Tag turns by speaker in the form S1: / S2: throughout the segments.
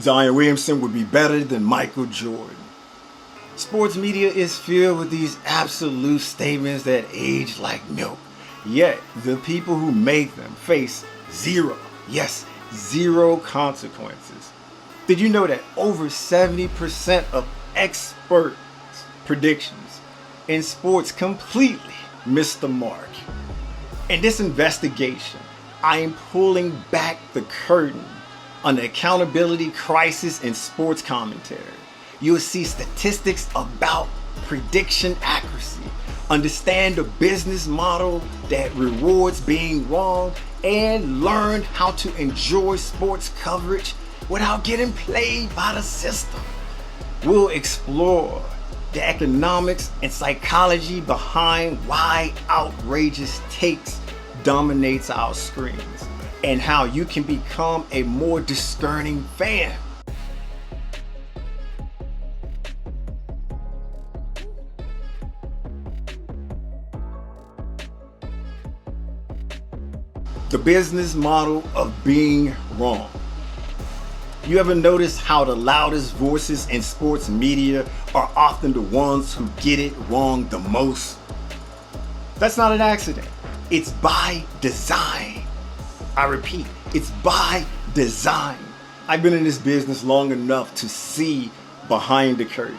S1: Zion Williamson would be better than Michael Jordan. Sports media is filled with these absolute statements that age like milk. Yet, the people who make them face zero consequences. Did you know that over 70% of experts' predictions in sports completely missed the mark? In this investigation, I am pulling back the curtain on the accountability crisis in sports commentary. You will see statistics about prediction accuracy, understand the business model that rewards being wrong, and learn how to enjoy sports coverage without getting played by the system. We'll explore the economics and psychology behind why outrageous takes dominates our screens, and how you can become a more discerning fan. The business model of being wrong. You ever notice how the loudest voices in sports media are often the ones who get it wrong the most? That's not an accident. It's by design. I repeat, it's by design. I've been in this business long enough to see behind the curtain.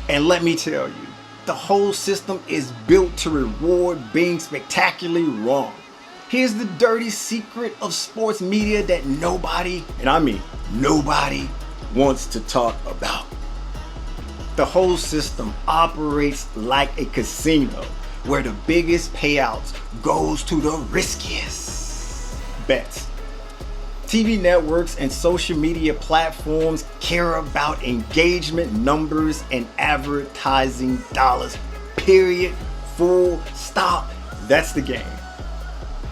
S1: And let me tell you, the whole system is built to reward being spectacularly wrong. Here's the dirty secret of sports media that nobody, and I mean nobody, wants to talk about. The whole system operates like a casino where the biggest payouts goes to the riskiest bets. TV networks and social media platforms care about engagement numbers and advertising dollars. Period. Full stop. That's the game.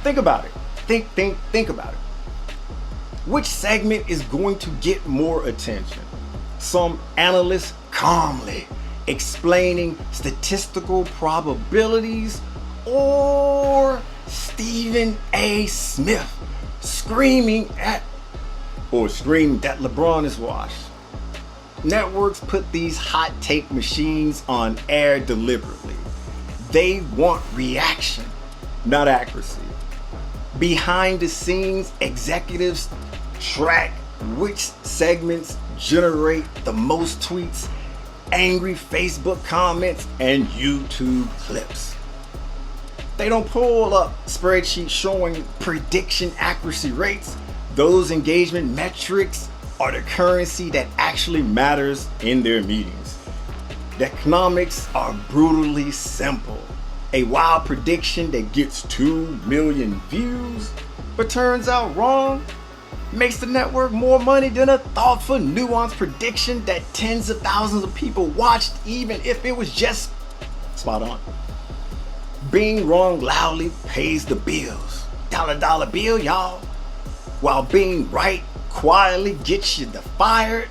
S1: Think about it. Think about it. Which segment is going to get more attention? Some analysts calmly explaining statistical probabilities, or Stephen A. Smith screaming that LeBron is washed? Networks put these hot take machines on air deliberately. They want reaction, not accuracy. Behind the scenes, executives track which segments generate the most tweets, angry Facebook comments, and YouTube clips. They don't pull up spreadsheets showing prediction accuracy rates. Those engagement metrics are the currency that actually matters in their meetings. The economics are brutally simple. A wild prediction that gets 2 million views but turns out wrong makes the network more money than a thoughtful, nuanced prediction that tens of thousands of people watched, even if it was just spot on. Being wrong loudly pays the bills. Dollar bill, y'all. While being right quietly gets you fired,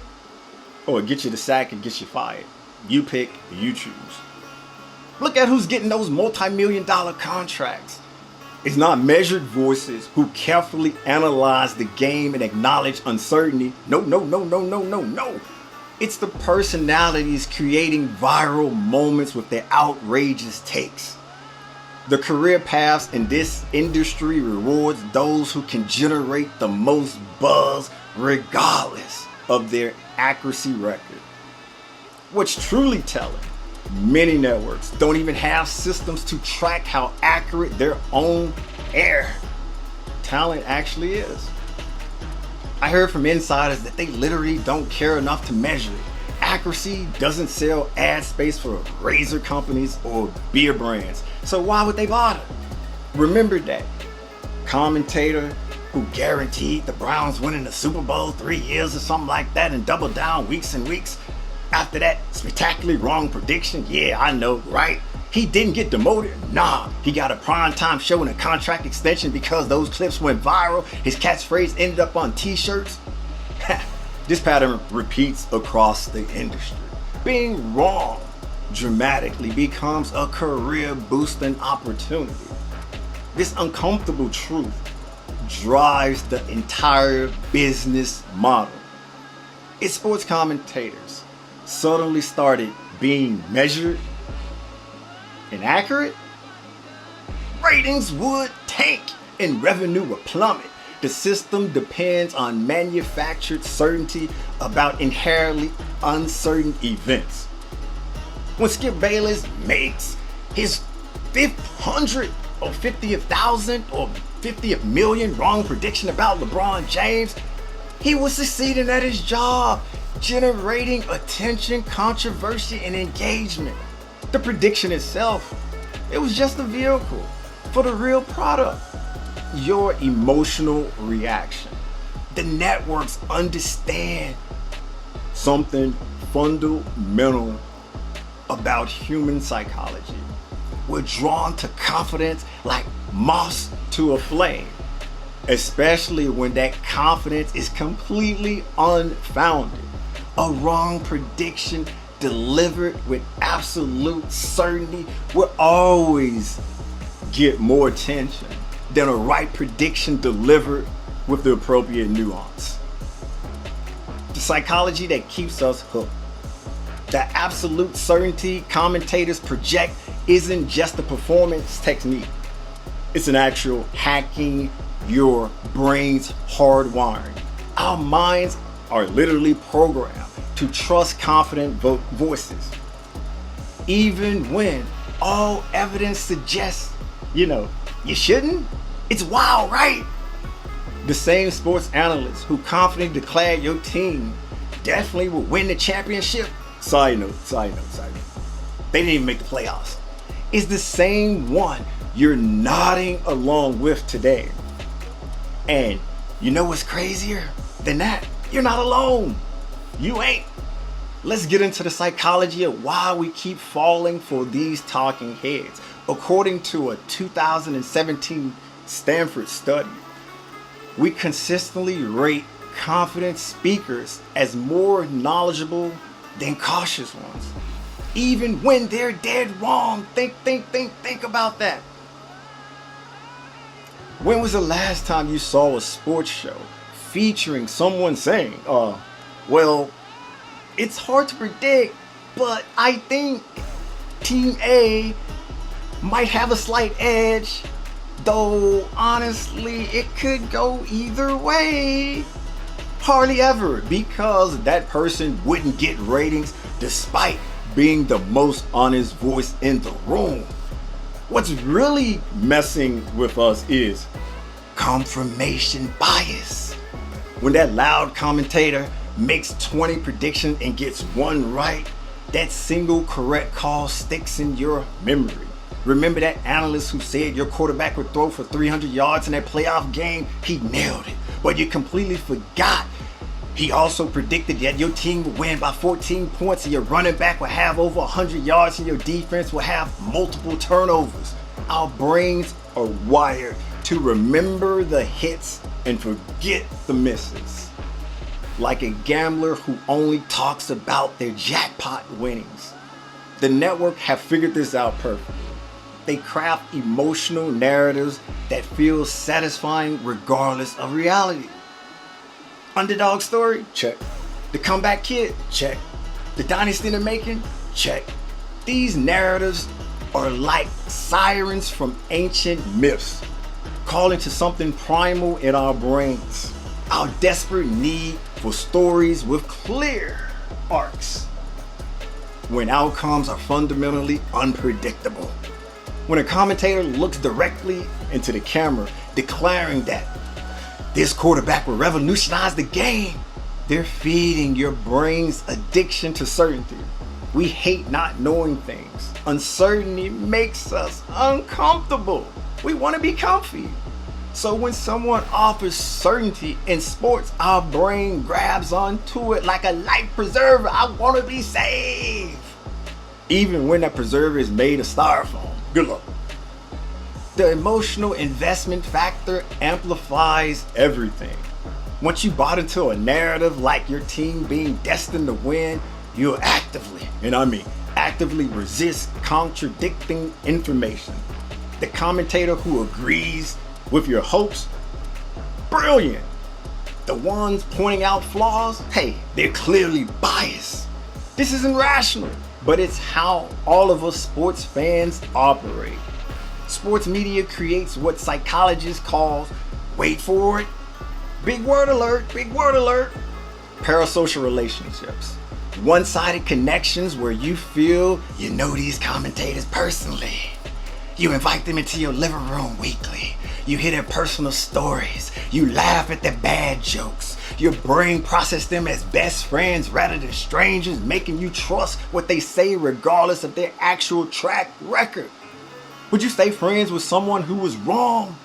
S1: or gets you the sack and gets you fired. You pick, you choose. Look at who's getting those multi-million-dollar contracts. It's not measured voices who carefully analyze the game and acknowledge uncertainty. No. It's the personalities creating viral moments with their outrageous takes. The career paths in this industry rewards those who can generate the most buzz regardless of their accuracy record. What's truly telling, many networks don't even have systems to track how accurate their own air talent actually is. I heard from insiders that they literally don't care enough to measure it. Accuracy doesn't sell ad space for razor companies or beer brands, so why would they bother? Remember that commentator who guaranteed the Browns winning the Super Bowl 3 years or something like that and doubled down weeks and weeks after that spectacularly wrong prediction? Yeah, I know, right? He didn't get demoted. Nah, he got a primetime show and a contract extension because those clips went viral. His catchphrase ended up on t-shirts. This pattern repeats across the industry. Being wrong dramatically becomes a career boosting opportunity. This uncomfortable truth drives the entire business model. If sports commentators suddenly started being measured and accurate, ratings would tank and revenue would plummet. The system depends on manufactured certainty about inherently uncertain events. When Skip Bayless makes his 500th or 50,000 or 50th million wrong prediction about LeBron James, he was succeeding at his job, generating attention, controversy, and engagement. The prediction itself, it was just a vehicle for the real product. Your emotional reaction. The networks understand something fundamental about human psychology. We're drawn to confidence like moths to a flame, especially when that confidence is completely unfounded. A wrong prediction delivered with absolute certainty will always get more attention than a right prediction delivered with the appropriate nuance. The psychology that keeps us hooked. The absolute certainty commentators project isn't just a performance technique. It's an actual hacking your brain's hardwiring. Our minds are literally programmed to trust confident voices. Even when all evidence suggests, you shouldn't. It's wild, right? The same sports analysts who confidently declared your team definitely will win the championship. Side note. They didn't even make the playoffs. Is the same one you're nodding along with today. And you know what's crazier than that? You're not alone. You ain't. Let's get into the psychology of why we keep falling for these talking heads. According to a 2017 Stanford study, we consistently rate confident speakers as more knowledgeable than cautious ones, even when they're dead wrong. Think about that. When was the last time you saw a sports show featuring someone saying, well, it's hard to predict, but I think Team A might have a slight edge, though honestly it could go either way? Hardly ever, because that person wouldn't get ratings despite being the most honest voice in the room. What's really messing with us is confirmation bias. When that loud commentator makes 20 predictions and gets one right, that single correct call sticks in your memory. Remember that analyst who said your quarterback would throw for 300 yards in that playoff game? He nailed it, but you completely forgot. He also predicted that your team would win by 14 points and your running back would have over 100 yards and your defense will have multiple turnovers. Our brains are wired to remember the hits and forget the misses. Like a gambler who only talks about their jackpot winnings. The network have figured this out perfectly. They craft emotional narratives that feel satisfying regardless of reality. Underdog story? Check. The comeback kid? Check. The dynasty in the making? Check. These narratives are like sirens from ancient myths, calling to something primal in our brains. Our desperate need for stories with clear arcs, when outcomes are fundamentally unpredictable. When a commentator looks directly into the camera declaring that this quarterback will revolutionize the game, they're feeding your brain's addiction to certainty. We hate not knowing things. Uncertainty makes us uncomfortable. We want to be comfy. So when someone offers certainty in sports, our brain grabs onto it like a life preserver. I want to be safe. Even when that preserver is made of styrofoam. Good luck. The emotional investment factor amplifies everything. Once you bought into a narrative like your team being destined to win, you'll actively, and I mean actively, resist contradicting information. The commentator who agrees with your hopes brilliant. The ones pointing out flaws, hey, they're clearly biased. This isn't rational, but it's how all of us sports fans operate. Sports media creates what psychologists call, wait for it, big word alert, parasocial relationships. One-sided connections where you feel you know these commentators personally. You invite them into your living room weekly. You hear their personal stories. You laugh at their bad jokes. Your brain processes them as best friends rather than strangers, making you trust what they say regardless of their actual track record. Would you stay friends with someone who was wrong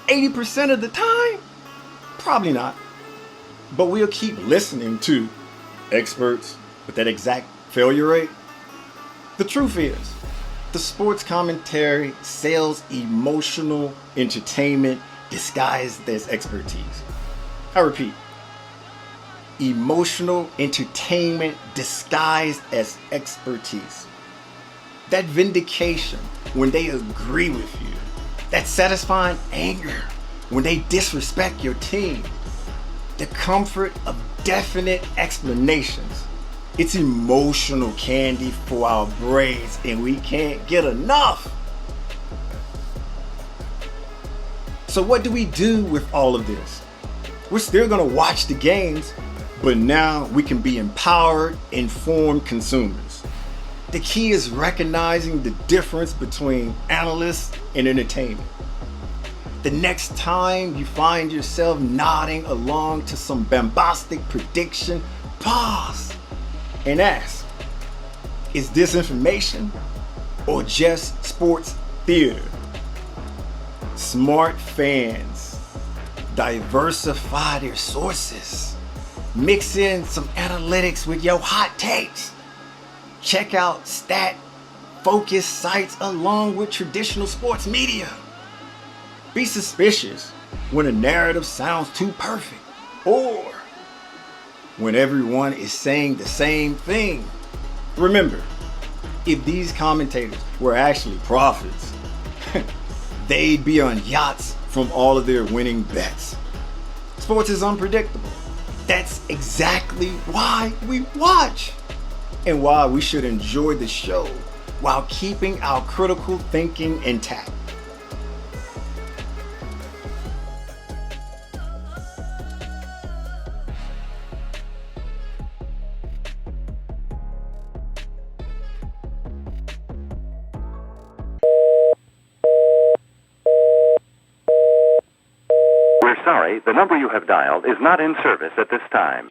S1: 80% of the time? Probably not. But we'll keep listening to experts with that exact failure rate. The truth is, the sports commentary sells emotional entertainment disguised as expertise. I repeat, emotional entertainment disguised as expertise. That vindication when they agree with you. That satisfying anger when they disrespect your team. The comfort of definite explanations. It's emotional candy for our brains and we can't get enough. So what do we do with all of this? We're still gonna watch the games, but now we can be empowered, informed consumers. The key is recognizing the difference between analysts and entertainment. The next time you find yourself nodding along to some bombastic prediction, pause and ask, is this information or just sports theater? Smart fans diversify their sources. Mix in some analytics with your hot takes. Check out stat-focused sites along with traditional sports media. Be suspicious when a narrative sounds too perfect or when everyone is saying the same thing. Remember, if these commentators were actually prophets, they'd be on yachts from all of their winning bets. Sports is unpredictable. That's exactly why we watch and why we should enjoy the show while keeping our critical thinking intact.
S2: We're sorry, the number you have dialed is not in service at this time.